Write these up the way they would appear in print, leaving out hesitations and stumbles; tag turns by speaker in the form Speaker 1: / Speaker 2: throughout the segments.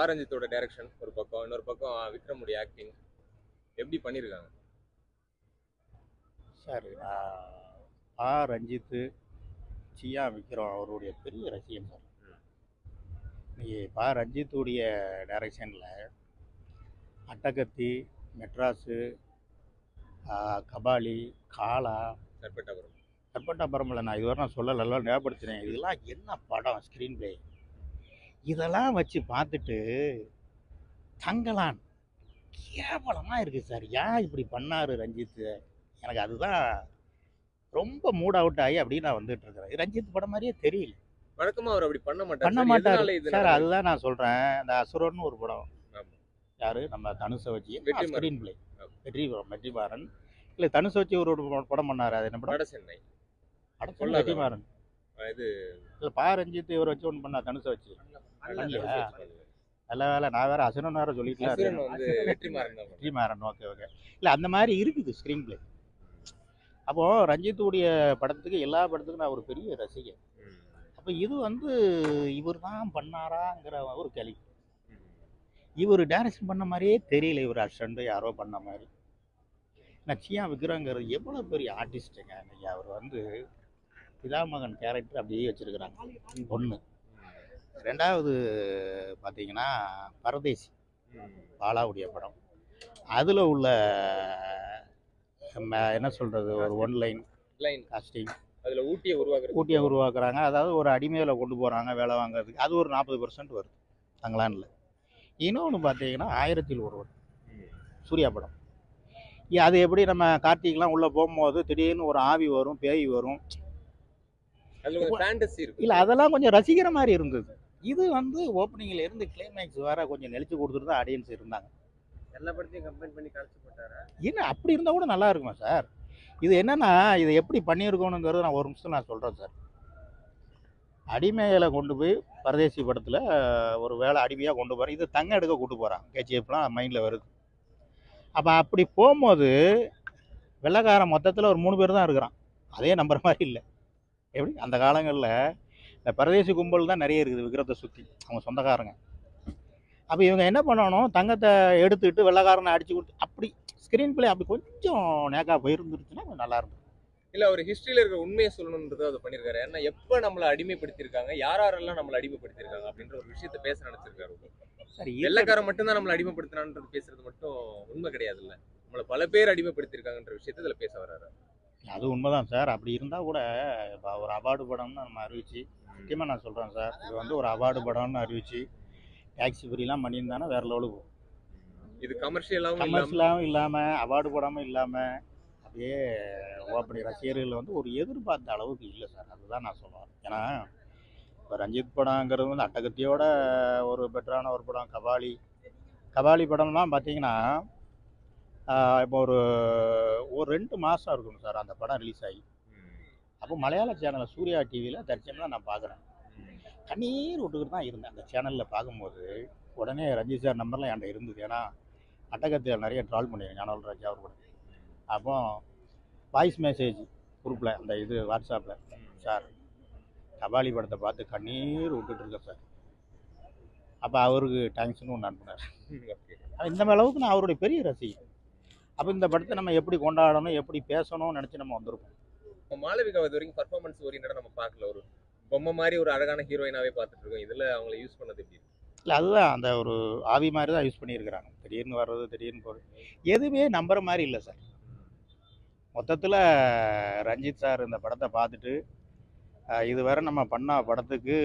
Speaker 1: ஆரஞ்சித்தோட direction ஒரு பக்கம், இன்னொரு பக்கம் விக்ரமுடைய ஆக்டிங் எப்படி பண்ணியிருக்காங்க?
Speaker 2: சார் ரஞ்சித்து சியா விக்ரம் அவருடைய பெரிய ரசிகன் சார். இன்னைக்கு ரஞ்சித்துடைய டைரக்ஷனில் அட்டகத்தி, மெட்ராஸு, கபாலி, காலா,
Speaker 1: சர்பட்டாபுரம்.
Speaker 2: சர்பட்டாபுரமில் நான் இதுவரை நான் சொல்லலை, ஞாபகப்படுத்தினேன். இதெல்லாம் என்ன படம், ஸ்க்ரீன் பிளே இதெல்லாம் வச்சு பார்த்துட்டு தங்கலான் கேவலமாக இருக்குது சார். ஏன் இப்படி பண்ணார் ரஞ்சித்து? எனக்கு அதுதான் ரொம்ப மூட் அவுட் ஆகி அப்படியே நான் வந்துட்டு இருக்கிறேன். ரஞ்சித் படம் மாதிரியே தெரியல.
Speaker 1: வழக்கமா அவர் அப்படி பண்ண
Speaker 2: பண்ண
Speaker 1: மாட்டார்
Speaker 2: மாட்டார் சார். அதுதான் நான் சொல்கிறேன். இந்த அசுரன் ஒரு படம், யாரு நம்ம தனுஷை வச்சு ஸ்க்ரீன் பிளே, வெற்றிமாறன் இல்லை தனுஷை வச்சு ஒரு படம் பண்ணார். அது என்ன படம்?
Speaker 1: வடசென்னை.
Speaker 2: வெற்றிமாறன்
Speaker 1: இது
Speaker 2: இல்லை ரஞ்சித் இவர் வச்சு ஒன்று பண்ணா தனுஷை வச்சு. நல்ல வேலை, நான் வேற அசுரன் வேற சொல்லிட்டு வெற்றிமாறன். Okay okay. இல்லை அந்த மாதிரி இருக்குது ஸ்க்ரீன் பிளே. அப்போது ரஞ்சித்துடைய படத்துக்கு எல்லா படத்துக்கும் நான் ஒரு பெரிய ரசிகன். அப்போ இது இவர் தான் பண்ணாராங்கிற ஒரு கேள்வி. இவர் டைரக்ஷன் பண்ண மாதிரியே தெரியல. இவர் அசிஸ்டண்ட் யாரோ பண்ண மாதிரி. நான் சியா விக்ரங்கிறது எவ்வளோ பெரிய ஆர்டிஸ்ட்டுங்க. இன்னைக்கு அவர் பிதாமகன் கேரக்டர் அப்படியே வச்சுருக்கிறாங்க. ஒன்று. ரெண்டாவது பார்த்தீங்கன்னா பரதேசி பாலாவுடைய படம். அதில் உள்ள என்ன சொல்கிறது, ஒரு ஒன்லைன் காஸ்டிங்
Speaker 1: அதில் ஊட்டியை
Speaker 2: உருவாக்குறாங்க. அதாவது ஒரு அடிமையில் கொண்டு போகிறாங்க வேலை வாங்குறதுக்கு. அது ஒரு 40% வருது தங்கலானில். இன்னொன்று பார்த்தீங்கன்னா 1000 ஒருவன் சூர்யா படம். அது எப்படி நம்ம கார்த்திக்லாம் உள்ளே போகும்போது திடீர்னு ஒரு ஆவி வரும், பேய் வரும், இல்லை அதெல்லாம் கொஞ்சம் ரசிக்கிற மாதிரி இருந்தது. இது ஓப்பனிங்கில் இருந்து கிளைமேக்ஸ் வேற கொஞ்சம் நெளிச்சு கொடுத்துட்டு தான் ஆடியன்ஸ் இருந்தாங்க.
Speaker 1: எல்லா படத்தையும் கம்பைன் பண்ணி காட்சி போட்டாரா?
Speaker 2: என்ன அப்படி இருந்தால் கூட நல்லா இருக்குமா சார்? இது என்னன்னா, இதை எப்படி பண்ணியிருக்கணுங்கிறது நான் ஒரு நிமிஷம் நான் சொல்கிறேன் சார். அடிமைகளை கொண்டு போய் பரதேசி படத்தில் ஒரு வேலை அடிமையாக கொண்டு போகிறேன். இது தங்க எடுக்க கூட்டு போகிறாங்க. கேஜிஎஃப்லாம் மைண்டில் வருது. அப்போ அப்படி போகும்போது வெள்ளைக்காரன் மொத்தத்தில் ஒரு 3 பேர் தான் இருக்கிறான். அதே நம்புற மாதிரி இல்லை. எப்படி அந்த காலங்களில் இந்த பரதேசி கும்பல் தான் நிறைய இருக்குது விக்கிரத்தை சுற்றி, அவங்க சொந்தக்காரங்க. அப்போ இவங்க என்ன பண்ணணும், தங்கத்தை எடுத்துக்கிட்டு வெள்ளைக்காரனை அடிச்சு கொடுத்து அப்படி ஸ்க்ரீன் பிளே அப்படி கொஞ்சம் நேக்காக போயிருந்துருச்சுன்னா கொஞ்சம் நல்லா இருக்கும்.
Speaker 1: இல்லை ஒரு ஹிஸ்ட்ரியில் இருக்கிற உண்மையை சொல்லணுன்றது அதை பண்ணியிருக்காரு. ஏன்னா எப்போ நம்மளை அடிமைப்படுத்தியிருக்காங்க, யாரெல்லாம் நம்மளை அடிமைப்படுத்தியிருக்காங்க அப்படின்ற ஒரு விஷயத்த பேச நினச்சிருக்காரு. சரி, வெள்ளைக்காரன் மட்டும்தான் நம்மளை அடிமைப்படுத்தினான்றது பேசுறது மட்டும் உண்மை கிடையாது. இல்லை, நம்மளை பல பேர் அடிமைப்படுத்தியிருக்காங்கன்ற விஷயத்த இதில் பேச வர்றாரு.
Speaker 2: அது உண்மைதான் சார். அப்படி இருந்தால் கூட இப்போ ஒரு அவார்டு படம்னு நம்ம அறிவிச்சு, முக்கியமாக நான் சொல்கிறேன் சார், இது ஒரு அவார்டு படம்னு அறிவிச்சு டாக்ஸி ஃப்ரீலாம் பண்ணியிருந்தானா வேறு லெவலுக்கு போகும்.
Speaker 1: இது கமர்ஷியலாகவும்
Speaker 2: இல்லாமல் அவார்டு படமும் இல்லாமல் அப்படியே ஓப்பனிங் ரசிகர்கள் ஒரு எதிர்பார்த்த அளவுக்கு இல்லை சார். அதுதான் நான் சொல்லுவேன். ஏன்னா இப்போ ரஞ்சித் படங்கிறது அட்டகத்தியோட ஒரு பெட்டரான ஒரு படம். கபாலி படம்லாம் பார்த்தீங்கன்னா இப்போ ஒரு 2 மாதம் இருக்கணும் சார் அந்த படம் ரிலீஸ் ஆகி. அப்போ மலையாள சேனலில் சூர்யா டிவியில் தற்சமயம் நான் பார்க்குறேன். கண்ணீர் விட்டுக்கிட்டு தான் இருந்தேன் அந்த சேனலில் பார்க்கும்போது. உடனே ரஞ்சித் சார் நம்பர்லாம் என்கிட்ட இருந்தது. ஏன்னா அட்டகத்தில் நிறைய ட்ரால் பண்ணிடுறேன் ஞானவல் ராஜா அவர் கூட. அப்போ வாய்ஸ் மெசேஜ் குரூப்பில் அந்த வாட்ஸ்அப்பில், சார் கபாலி படத்தை பார்த்து கண்ணீர் விட்டுட்டுருக்கேன் சார். அப்போ அவருக்கு தேங்க்ஸ்னு ஒன்று அனுப்புனார். இந்த அளவுக்கு நான் அவருடைய பெரிய ரசிகன். அப்போ இந்த படத்தை நம்ம எப்படி கொண்டாடணும், எப்படி பேசணும்னு நினச்சி நம்ம வந்திருக்கோம்.
Speaker 1: மாளவிகா இது வரைக்கும் பர்ஃபார்மன்ஸ் ஓரியன்டாக நம்ம பார்க்கல. ஒரு பொம்மை மாதிரி ஒரு அழகான ஹீரோயினாவே பார்த்துட்டு இருக்கோம். இதில் அவங்களை யூஸ் பண்ணது எப்படி?
Speaker 2: இல்லை, அதுதான் அந்த ஒரு ஆவி மாதிரி தான் யூஸ் பண்ணியிருக்கிறாங்க. திடீர்னு வர்றது, திடீர்னு போகிறது, எதுவுமே நம்புற மாதிரி இல்லை சார். மொத்தத்தில் ரஞ்சித் சார் இந்த படத்தை பார்த்துட்டு இதுவரை நம்ம பண்ண படத்துக்கு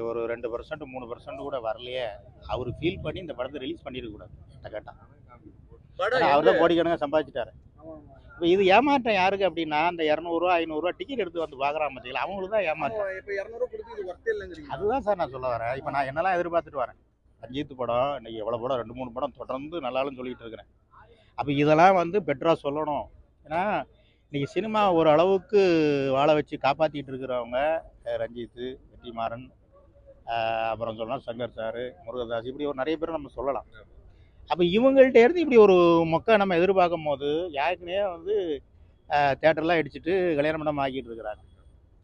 Speaker 2: ஒரு 2% 3% கூட வரலையே, அவர் ஃபீல் பண்ணி இந்த படத்தை ரிலீஸ் பண்ணிடக்கூடாது. கேட்டால் அவர் தான் கோடிக்கணக்காக சம்பாதிச்சிட்டாரு. இப்போ இது ஏமாற்றம் யாருக்கு அப்படின்னா, அந்த 200 500 டிக்கெட் எடுத்து பார்க்குறான் பார்த்தீங்களா, அவங்களுக்கு தான் ஏமாற்றம்.
Speaker 1: இப்போ 200 கொடுத்து இது ஒர்த்தே இல்லைங்கிறீங்க.
Speaker 2: அதுதான் சார் நான் சொல்ல வரேன். இப்போ நான் என்னெல்லாம் எதிர்பார்த்துட்டு வரேன். ரஞ்சித் படம் இன்றைக்கி எவ்வளோ படம் 2-3 படம் தொடர்ந்து நல்லாலும் சொல்லிகிட்டு இருக்கிறேன். அப்போ இதெல்லாம் பெட்டராக சொல்லணும். ஏன்னா இன்றைக்கி சினிமா ஒரு அளவுக்கு வாழ வச்சு காப்பாற்றிட்டு இருக்கிறவங்க ரஞ்சித், வெற்றிமாறன், அப்புறம் சொல்லலாம் சங்கர் சார், முருகதாஸ், இப்படி ஒரு நிறைய பேர் நம்ம சொல்லலாம். அப்போ இவங்கள்ட்ட இருந்து இப்படி ஒரு மொக்கை நம்ம எதிர்பார்க்கும் போது யாருக்குனே தேட்டர்லாம் அடிச்சுட்டு கல்யாண மண்டபம் ஆக்கிட்டு இருக்கிறாங்க.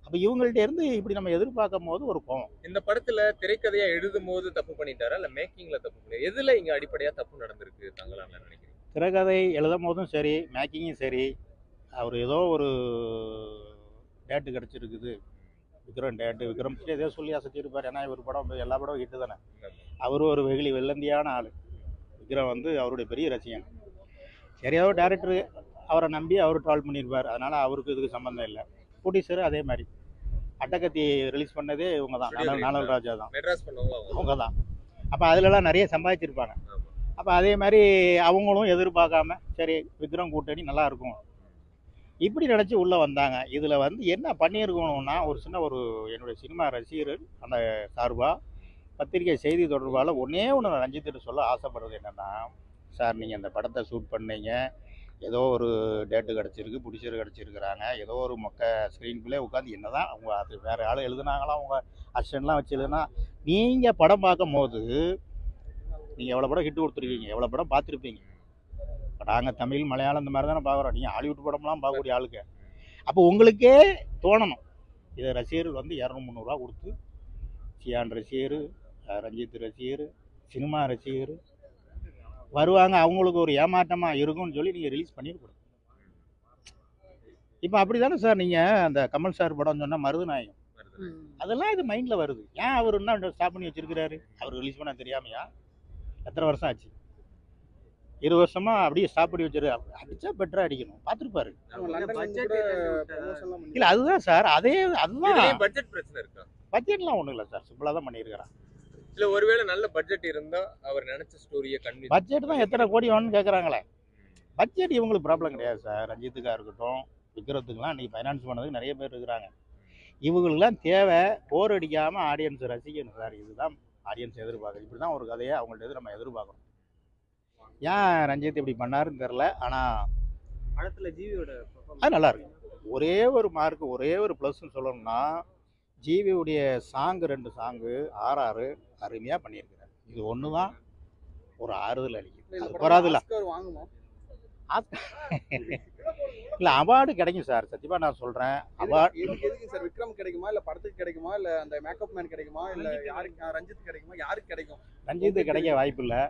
Speaker 2: அப்போ இவங்கள்ட்ட இருந்து இப்படி நம்ம எதிர்பார்க்கும் போது ஒரு கோவம்.
Speaker 1: இந்த படத்துல திரைக்கதையா எழுதும் போது தப்பு பண்ணிட்டாரா இல்ல மேக்கிங்ல தப்பு பண்ணிட்டாரு? எதுல இங்க அடிப்படையா தப்பு நடந்திருக்கு தாங்களாம் நினைக்கிறீங்க?
Speaker 2: திரைக்கதை எழுதும் போதும் சரி, மேக்கிங்கும் சரி, அவர் ஏதோ ஒரு டேட்டு கிடச்சிருக்குது, விக்ரம் டேட்டு, விக்ரம் ஏதோ சொல்லி அசைச்சிருப்பார். ஏன்னா இவர் படம் எல்லா படம் ஹிட்டு தானே. அவர் ஒரு வெள்ளந்தியான ஆள். விக்ரம் வந்து அவருடைய பெரிய ரசிகன். சரி, ஏதோ டேரக்டர் அவரை நம்பி அவர் ட்ரால் பண்ணியிருப்பார். அதனால் அவருக்கு இதுக்கு சம்மந்தம் இல்லை. ப்ரொடியூசர் அதே மாதிரி. அட்டகத்தி ரிலீஸ் பண்ணதே இவங்க தான், நானல் ராஜா தான்,
Speaker 1: மெட்ராஸ் பண்ணவங்க
Speaker 2: அவங்க தான். அப்போ அதிலலாம் நிறைய சம்பாதிச்சிருப்பாங்க. அப்போ அதே மாதிரி அவங்களும் எதிர்பார்க்காம சரி விக்ரம் கூட்டணி நல்லா இருக்கும் இப்படி நினச்சி உள்ளே வந்தாங்க. இதில் வந்து என்ன பண்ணியிருக்கணும்னா, ஒரு சின்ன ஒரு என்னுடைய சினிமா ரசிகர்கள் அந்த சார்பாக பத்திரிகை செய்தி தொடர்பால் ஒன்றே ஒன்று ரஞ்சித்திட்ட சொல்ல ஆசைப்படுறது என்னென்னா, சார் நீங்கள் அந்த படத்தை ஷூட் பண்ணீங்க, ஏதோ ஒரு டேட்டு கிடச்சிருக்கு, ப்ரொடியூசர் கிடச்சிருக்கிறாங்க, ஏதோ ஒரு மொக்க ஸ்க்ரீன் பிளே உட்காந்து என்ன தான் அவங்க அது வேறு ஆள் எழுதுனாங்களாம், அவங்க அசிஸ்டன்ட்லாம் வச்சு எழுதுனா, நீங்கள் படம் பார்க்கும் போது நீங்கள் எவ்வளோ படம் ஹிட்டு கொடுத்துருக்கீங்க, எவ்வளோ படம் பார்த்துருப்பீங்க. இப்போ நாங்கள் தமிழ், மலையாளம் இந்த மாதிரி தானே பார்க்குறோம். நீங்கள் ஹாலிவுட் படம்லாம் பார்க்கக்கூடிய ஆளுக்கு. அப்போ உங்களுக்கே தோணணும், இதை ரசிகர்கள் வந்து 200-300 கொடுத்து சியான் ரசிகர், ரஞ்சித் ரசிகர், சினிமா ரசிகர் வருவாங்க, அவங்களுக்கு ஒரு ஏமாற்றமாக இருக்கும்னு சொல்லி நீங்கள் ரிலீஸ் பண்ணியிருக்கணும். இப்போ அப்படி தானே சார் நீங்கள் அந்த கமல் சார் படம் சொன்னால் மருதநாயகம், அதெல்லாம் இது மைண்டில் வருது. ஏன் அவர் என்ன ஸ்டாப் பண்ணி வச்சிருக்கிறாரு? அவர் ரிலீஸ் பண்ண தெரியாமையா? எத்தனை வருஷம் ஆச்சு? 20 வருஷமா அப்படியே ஸ்டாப் பண்ணி வச்சிரு. அடிச்சா பெட்டரா அடிக்கணும், பார்த்துருப்பாரு. இல்லை அதுதான் சார், அதுதான்
Speaker 1: பட்ஜெட் பிரச்சனை இருக்கா?
Speaker 2: பட்ஜெட்லாம் ஒன்றும் இல்லை சார், சிம்பிளாக தான் பண்ணியிருக்கிறான்.
Speaker 1: இல்ல ஒருவேளை நல்ல பட்ஜெட் இருந்தா அவர் நினைச்ச ஸ்டோரியை கன்வின்ஸ்.
Speaker 2: பட்ஜெட் தான் எத்தனை கோடி வேணும்னு கேட்குறாங்களே. பட்ஜெட் இவங்களுக்கு ப்ராப்ளம் கிடையாது சார். ரஞ்சித்துக்காக இருக்கட்டும், விக்ரத்துக்குலாம் இன்றைக்கி ஃபைனான்ஸ் பண்ணதுக்கு நிறைய பேர் இருக்கிறாங்க. இவங்களுக்குலாம் தேவை போர் அடிக்காமல் ஆடியன்ஸ் ரசிக்கணும் சார். இதுதான் ஆடியன்ஸ் எதிர்பார்க்குறது. இப்படி தான் ஒரு கதையை அவங்கள்ட்ட நம்ம எதிர்பார்க்கணும். ஏன் ரஞ்சித் இப்படி பண்ணாருன்னு தெரில. ஆனால்
Speaker 3: படத்தில் ஜீவியோட
Speaker 2: அது நல்லா இருக்கு. ஒரே ஒரு மார்க், ஒரே ஒரு ப்ளஸ்ன்னு சொல்லணும்னா, ஜீவியுடைய சாங்கு 2 சாங்கு RR அருமையாக பண்ணியிருக்கிறார். இது ஒன்று தான் ஒரு ஆறுதல் அளிக்குது. அது வராதுல்ல. இல்லை அவார்டு கிடைக்கும் சார், சத்தியமாக நான் சொல்கிறேன். அவார்டு
Speaker 3: எதுக்கு சார்? விக்ரம் கிடைக்குமா, இல்லை படத்துக்கு கிடைக்குமா, இல்லை அந்த மேக்கப் மேன் கிடைக்குமா, இல்லை யாருக்கு ரஞ்சித் கிடைக்குமா, யாருக்கு கிடைக்கும்?
Speaker 2: ரஞ்சித் கிடைக்க வாய்ப்பு இல்லை,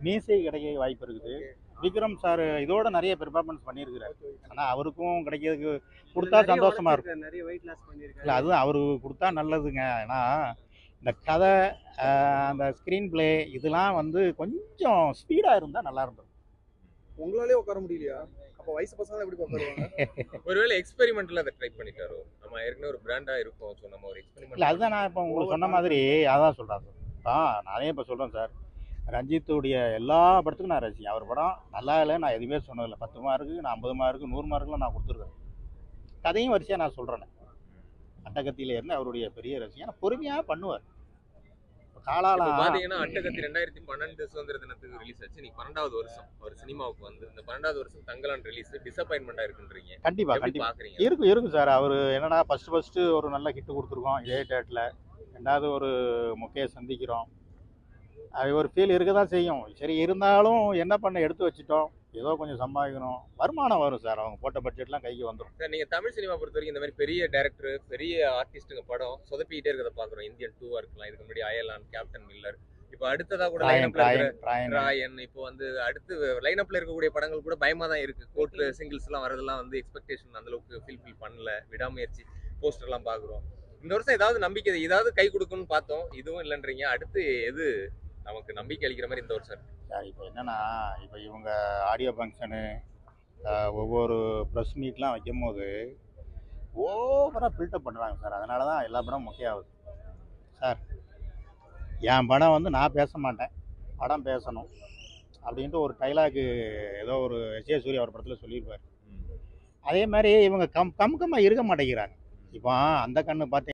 Speaker 2: மீசை கிடைக்க வாய்ப்பு இருக்குது. விக்ரம் சார் இதோட நிறைய பெர்ஃபார்மன்ஸ் பண்ணியிருக்கிறார். ஆனால் அவருக்கும் கிடைக்கிறதுக்கு கொடுத்தா சந்தோஷமா இருக்கும்.
Speaker 3: நிறைய வெயிட் லாஸ் பண்ணியிருக்காரு.
Speaker 2: இல்லை அதுதான் அவருக்கு கொடுத்தா நல்லதுங்க. ஏன்னா இந்த கதை, அந்த ஸ்க்ரீன் பிளே இதெல்லாம் வந்து கொஞ்சம் ஸ்பீடாக இருந்தால் நல்லா இருந்தது.
Speaker 3: உங்களாலே உட்கார முடியலையா? அப்போ வயசு பசங்க எப்படி பார்ப்பாங்க?
Speaker 1: ஒருவேளை எக்ஸ்பெரிமெண்ட்ல அதை ட்ரை பண்ணிட்டாரோ? நம்ம ஏற்கனவே ஒரு பிராண்டா இருக்கும், ஸோ நம்ம ஒரு எக்ஸ்பெரிமெண்ட்.
Speaker 2: இல்லை அதுதான் நான் இப்போ உங்களுக்கு சொன்ன மாதிரி அதான் சொல்கிறேன் சார். நானே இப்போ சொல்கிறேன் சார், ரஞ்சித்துடைய எல்லா படத்துக்கும் நான் ரசிக்கிறேன். அவர் படம் நல்லா இல்லை நான் எதுவுமே சொன்னதில்லை. 10 மார்க்கு, நான் 50 மார்க்கு, 100 மார்க்குலாம் நான் கொடுத்துருக்கேன். கதையும் வரிசையாக நான் சொல்கிறேன். அட்டகத்தியில் இருந்து அவருடைய பெரிய ரசிகன், பொறுமையாக பண்ணுவார். காலாலாம்
Speaker 1: பாத்தீங்கன்னா அட்டகத்தி 2012 சுதந்திர தினத்துக்கு ரிலீஸ் ஆச்சு. நீங்க 12வது வருஷம் அவர் சினிமாவுக்கு வந்து இந்த 12வது வருஷம் தங்கலான் ரிலீஸ் டிசப்பாயின்மெண்டா இருக்குன்றீங்க.
Speaker 2: கண்டிப்பா இருக்கும் சார். அவர் என்னன்னா ஃபர்ஸ்ட் ஒரு நல்ல ஹிட் கொடுத்துருக்கோம் இதே டேட்டில். 2வது ஒரு மொக்கையை சந்திக்கிறோம். அது ஒரு ஃபீல் இருக்க தான் செய்யும். சரி இருந்தாலும் என்ன பண்ண, எடுத்து வச்சுட்டோம், ஏதோ கொஞ்சம் சம்பாதிக்கணும், வருமானம் வரும் சார். அவங்க போட்ட பட்ஜெட்லாம் கைக்கு வந்துடும்
Speaker 1: சார். நீங்கள் தமிழ் சினிமா பொறுத்த வரைக்கும் இந்த மாதிரி பெரிய டேரக்டர், பெரிய ஆர்டிஸ்ட்டுங்க படம் சொதப்பிக்கிட்டே இருக்கிறத பார்க்குறோம். இந்தியன் 2 இருக்கலாம், இதுக்கு முன்னாடி அயலான், கேப்டன் மில்லர், இப்போ அடுத்ததாக கூட ராயன், இப்போ வந்து அடுத்து லைனப்பில் இருக்கக்கூடிய படங்கள் கூட பயமாக தான் இருக்குது. கோர்ட்டு சிங்கிள்ஸ்லாம் வரதெல்லாம் வந்து எக்ஸ்பெக்டேஷன் அந்தளவுக்கு ஃபில் பண்ணல. விடாமுயற்சி போஸ்டர்லாம் பார்க்குறோம். இந்த வருஷம் ஏதாவது நம்பிக்கை, ஏதாவது கை கொடுக்கணும்னு பார்த்தோம், இதுவும் இல்லைன்றீங்க. அடுத்து எது நமக்கு நம்பிக்கை அளிக்கிற மாதிரி இந்த வருஷம்
Speaker 2: சார்? இப்போ என்னென்னா, இப்போ இவங்க ஆடியோ ஃபங்க்ஷனு, ஒவ்வொரு ப்ரெஸ் மீட்லாம் வைக்கும் போது ஓவராக பில்டப் பண்ணுறாங்க சார். அதனால தான் எல்லா படமும் முக்கியமாகுது சார். என் படம் வந்து நான் பேச மாட்டேன், படம் பேசணும் அப்படின்ட்டு ஒரு டைலாக்கு ஏதோ ஒரு எஸ்.ஏ. சூர்யா ஒரு படத்தில் சொல்லியிருப்பார். அதே மாதிரி இவங்க கம்கமாக இருக்க மாட்டேங்கிறாங்க. இப்போ அந்த கண்ணு பார்த்து